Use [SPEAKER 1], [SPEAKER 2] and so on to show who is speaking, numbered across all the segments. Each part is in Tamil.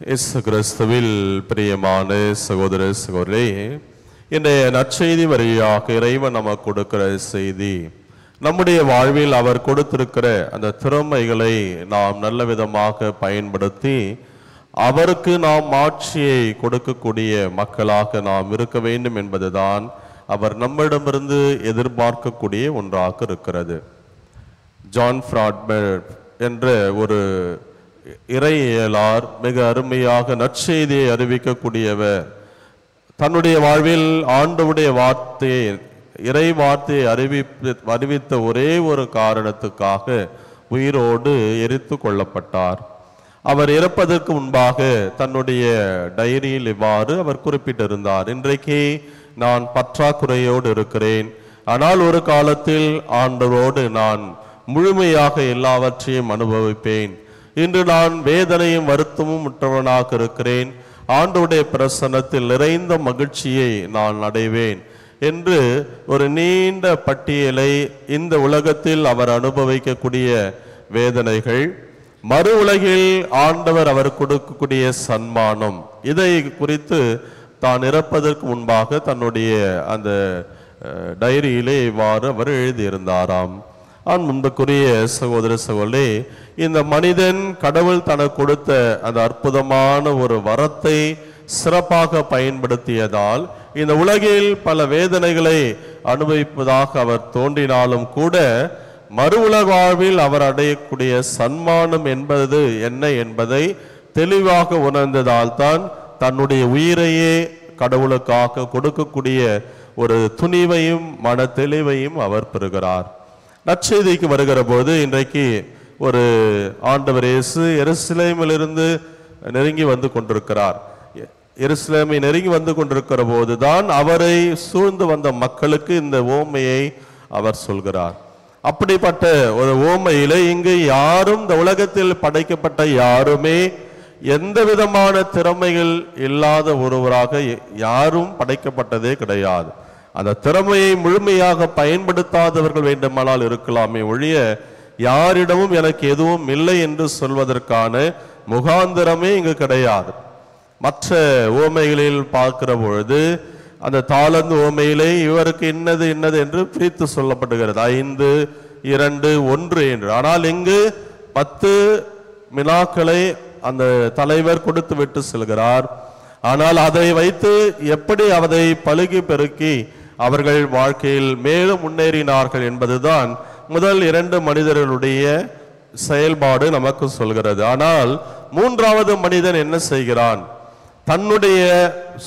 [SPEAKER 1] இயேசு கிறிஸ்துவில் பிரியமான சகோதர சகோதரே, இன்றைய நற்செய்தி வழியாக இறைவன் நமக்கு கொடுக்கிற செய்தி, நம்முடைய வாழ்வில் அவர் கொடுத்திருக்கிற அந்த திறமைகளை நாம் நல்ல விதமாக பயன்படுத்தி அவருக்கு நாம் ஆட்சியை கொடுக்கக்கூடிய மக்களாக நாம் இருக்க வேண்டும் என்பதுதான் அவர் நம்மிடமிருந்து எதிர்பார்க்கக்கூடிய ஒன்றாக இருக்கிறது. ஜான் ஃப்ராட்பர் என்ற ஒரு இறையியலார் மிக அருமையாக நற்செய்தியை அறிவிக்கக்கூடியவர். தன்னுடைய வாழ்வில் ஆண்டவருடைய வார்த்தையை, இறை வார்த்தையை அறிவித்த ஒரே ஒரு காரணத்துக்காக உயிரோடு எரித்து கொள்ளப்பட்டார். அவர் இறப்பதற்கு முன்பாக தன்னுடைய டைரியில் இவ்வாறு அவர் குறிப்பிட்டிருந்தார்: இன்றைக்கு நான் பற்றாக்குறையோடு இருக்கிறேன், ஆனால் ஒரு காலத்தில் ஆண்டவரோடு நான் முழுமையாக எல்லாவற்றையும் அனுபவிப்பேன். இன்று நான் வேதனையும் வருத்தமும் உற்றவனாக இருக்கிறேன், ஆண்டவருடைய பிரசன்னத்தில் நிறைந்த மகிழ்ச்சியை நான் அடைவேன் என்று ஒரு நீண்ட பட்டியலை, இந்த உலகத்தில் அவர் அனுபவிக்கக்கூடிய வேதனைகள், மறு உலகில் ஆண்டவர் அவர் கொடுக்கக்கூடிய சன்மானம், இதை குறித்து தான் இறப்பதற்கு முன்பாக தன்னுடைய அந்த டைரியிலே இவ்வாறு அவர் எழுதியிருந்தாராம். முன்புக்குரிய சகோதர சகோதரே, இந்த மனிதன் கடவுள் தனக்கு கொடுத்த அந்த அற்புதமான ஒரு வரத்தை சிறப்பாக பயன்படுத்தியதால் இந்த உலகில் பல வேதனைகளை அனுபவிப்பதாக அவர் தோன்றினாலும் கூட மறு உலக வாழ்வில் அவர் அடையக்கூடிய சன்மானம் என்பது என்ன என்பதை தெளிவாக உணர்ந்ததால் தான் தன்னுடைய உயிரையே கடவுளுக்காக கொடுக்கக்கூடிய ஒரு துணிவையும் மன தெளிவையும் அவர் பெறுகிறார். நற்செய்திக்கு வருகிற போது இன்றைக்கு ஒரு ஆண்டவர் இயேசு எருசலேமிலிருந்து நெருங்கி வந்து கொண்டிருக்கிறார். எருசலேமை நெருங்கி வந்து கொண்டிருக்கிற போதுதான் அவரை சூழ்ந்து வந்த மக்களுக்கு இந்த ஓமையை அவர் சொல்கிறார். அப்படிப்பட்ட ஒரு ஓமையிலே இங்கு யாரும், இந்த உலகத்தில் படைக்கப்பட்ட யாருமே எந்த விதமான திறமைகள் இல்லாத ஒருவராக யாரும் படைக்கப்பட்டதே கிடையாது. அந்த திறமையை முழுமையாக பயன்படுத்தாதவர்கள் வேண்டுமானால் இருக்கலாமே ஒழிய யாரிடமும் எனக்கு எதுவும் இல்லை என்று சொல்வதற்கான முகாந்திரமே இங்கு கிடையாது. மற்ற ஓமைகளில் பார்க்கிற பொழுது அந்த தாளந்து ஓமையிலே இவருக்கு இன்னது இன்னது என்று பிரித்து சொல்லப்படுகிறது, 5, 2, 1 என்று. ஆனால் இங்கு 10 மினாக்களை அந்த தலைவர் கொடுத்து விட்டு செல்கிறார். ஆனால் அதை வைத்து எப்படி அதை பழுகி பெருக்கி அவர்கள் வாழ்க்கையில் மேலும் முன்னேறினார்கள் என்பதுதான் முதல் 2 மனிதர்களுடைய செயல்பாடு நமக்கு சொல்கிறது. ஆனால் 3வது மனிதன் என்ன செய்கிறான்? தன்னுடைய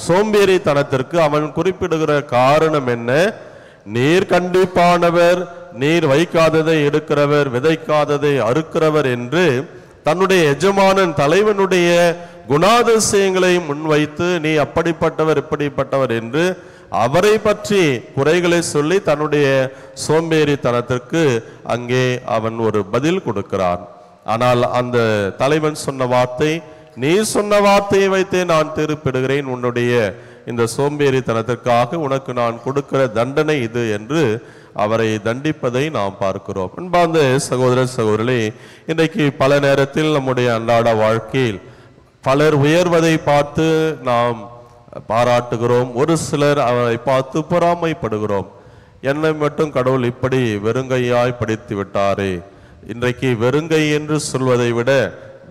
[SPEAKER 1] சோம்பேறித்தனத்திற்கு அவன் குறிப்பிடுகிற காரணம் என்ன? நீர் கண்டிப்பானவர், நீர் வைக்காததை எடுக்கிறவர், விதைக்காததை அறுக்கிறவர் என்று தன்னுடைய எஜமானன் தலைவனுடைய குணாதிசயங்களை முன்வைத்து நீ அப்படிப்பட்டவர் இப்படிப்பட்டவர் என்று அவரை பற்றி குறைகளை சொல்லி தன்னுடைய சோம்பேறித்தனத்திற்கு அங்கே அவன் ஒரு பதில் கொடுக்கிறான். ஆனால் அந்த தலைவன் சொன்ன வார்த்தை, நீ சொன்ன வார்த்தையை வைத்தே நான் தீர்ப்பிடுகிறேன், உன்னுடைய இந்த சோம்பேறித்தனத்திற்காக உனக்கு நான் கொடுக்கிற தண்டனை இது என்று அவரை தண்டிப்பதை நாம் பார்க்கிறோம். அன்பார்ந்த சகோதர சகோதரர்களே, இன்றைக்கு பல நேரத்தில் நம்முடைய அன்றாட வாழ்க்கையில் பலர் உயர்வதை பார்த்து நாம் பாராட்டுகிறோம், ஒரு சிலர் அவரை பார்த்து பொறாமைப்படுகிறோம். என்னை மட்டும் கடவுள் இப்படி வெறுங்கையாய் படித்து விட்டாரே. இன்றைக்கு வெறுங்கை என்று சொல்வதை விட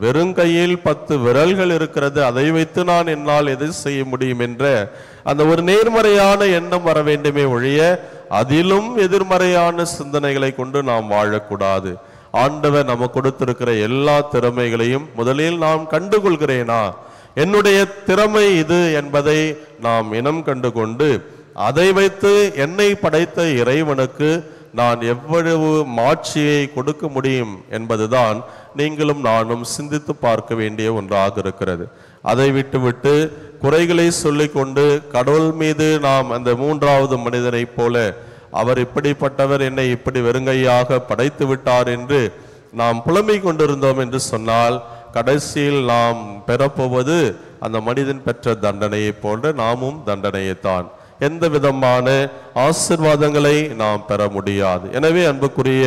[SPEAKER 1] வெறுங்கையில் 10 விரல்கள் இருக்கிறது, அதை வைத்து நான் என்னால் எதை செய்ய முடியும் என்ற அந்த ஒரு நேர்மறையான எண்ணம் வர வேண்டுமே ஒழிய அதிலும் எதிர்மறையான சிந்தனைகளை கொண்டு நாம் வாழக்கூடாது. ஆண்டவர் நமக்கு கொடுத்திருக்கிற எல்லா திறமைகளையும் முதலில் நாம் கண்டுகொள்கிறேனா, என்னுடைய திறமை இது என்பதை நாம் இனம் கண்டு கொண்டு அதை வைத்து என்னை படைத்த இறைவனுக்கு நான் எவ்வளவு மாட்சியை கொடுக்க முடியும் என்பதுதான் நீங்களும் நானும் சிந்தித்து பார்க்க வேண்டிய ஒன்றாக இருக்கிறது. அதை விட்டுவிட்டு குறைகளை சொல்லிக்கொண்டு கடவுள் மீது நாம் அந்த 3வது மனிதனைப் போல அவர் இப்படிப்பட்டவர், என்னை இப்படி வெறுங்கையாக படைத்து விட்டார் என்று நாம் புலம்பிக் கொண்டிருந்தோம் என்று சொன்னால் கடைசியில் நாம் பெறப்போவது அந்த மனிதன் பெற்ற தண்டனையை போன்ற நாமும் தண்டனையைத்தான். எந்த விதமான ஆசீர்வாதங்களை நாம் பெற முடியாது. எனவே அன்புக்குரிய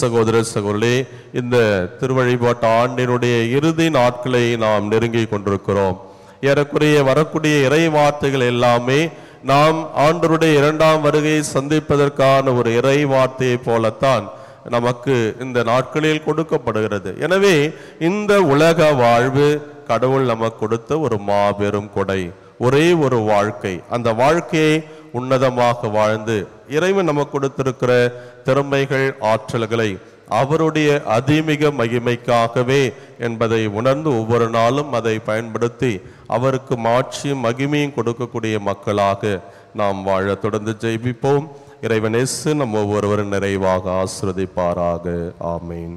[SPEAKER 1] சகோதர சகோதரி, இந்த திருவழிபாட்டு ஆண்டினுடைய இறுதி நாட்களை நாம் நெருங்கி கொண்டிருக்கிறோம். ஏறக்குறைய வரக்கூடிய இறை வார்த்தைகள் எல்லாமே நாம் ஆண்டவருடைய இரண்டாம் வருகையை சந்திப்பதற்கான ஒரு இறை வார்த்தையை போலத்தான் நமக்கு இந்த நாட்களில் கொடுக்கப்படுகிறது. எனவே இந்த உலக வாழ்வு கடவுள் நமக்கு கொடுத்த ஒரு மாபெரும் கொடை, ஒரே ஒரு வாழ்க்கை. அந்த வாழ்க்கையை உன்னதமாக வாழ்ந்து இறைவன் நமக்கு கொடுத்திருக்கிற திறமைகள், ஆற்றல்களை அவருடைய அதிமிக மகிமைக்காகவே என்பதை உணர்ந்து ஒவ்வொரு நாளும் அதை பயன்படுத்தி அவருக்கு மாட்சியும் மகிமையும் கொடுக்கக்கூடிய மக்களாக நாம் வாழ தொடர்ந்து ஜெபிப்போம். இறைவன் இயேசு நம் ஒவ்வொருவரும் நிறைவாக ஆசீர்வதிப்பாராக. ஆமீன்.